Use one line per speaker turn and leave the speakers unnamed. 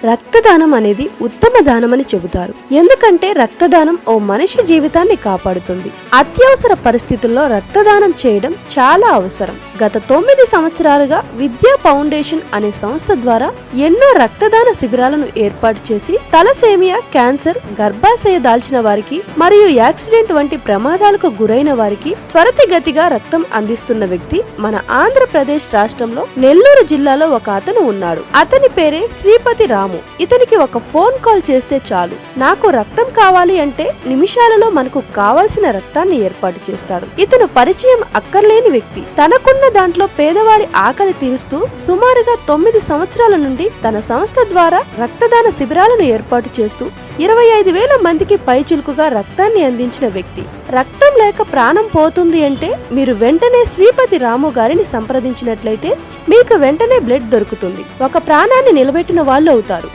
రక్తదానం అనేది ఉత్తమ దానమని చెబుతారు. ఎందుకంటే రక్తదానం ఓ మనిషి జీవితాన్ని కాపాడుతుంది. అత్యవసర పరిస్థితుల్లో రక్తదానం చేయడం చాలా అవసరం. గత 9 సంవత్సరాలుగా విద్యా ఫౌండేషన్ అనే సంస్థ ద్వారా ఎన్నో రక్తదాన శిబిరాలను ఏర్పాటు చేసి తలసేమియా, క్యాన్సర్, గర్భాశయ దాల్చిన వారికి మరియు యాక్సిడెంట్ వంటి ప్రమాదాలకు గురైన వారికి త్వరితగతిగా రక్తం అందిస్తున్న వ్యక్తి మన ఆంధ్రప్రదేశ్ రాష్ట్రంలో నెల్లూరు జిల్లాలో ఒక అతను ఉన్నాడు. అతని పేరే శ్రీపతి రాము. ఇతనికి ఒక ఫోన్ కాల్ చేస్తే చాలు, నాకు రక్తం కావాలి అంటే నిమిషాలలో మనకు కావాల్సిన రక్తాన్ని ఏర్పాటు చేస్తాడు. ఇతను పరిచయం అక్కర్లేని వ్యక్తి. తనకున్న దాంట్లో పేదవాడి ఆకలి తీరుస్తూ సుమారుగా 9 సంవత్సరాల నుండి తన సంస్థ ద్వారా రక్తదాన శిబిరాలను ఏర్పాటు చేస్తూ 25,000 మందికి పైచులుకుగా రక్తాన్ని అందించిన వ్యక్తి. రక్తం లేక ప్రాణం పోతుంది అంటే మీరు వెంటనే శ్రీపతి రాము గారిని సంప్రదించినట్లయితే మీకు వెంటనే బ్లడ్ దొరుకుతుంది. ఒక ప్రాణాన్ని నిలబెట్టిన వాళ్ళు అవుతారు.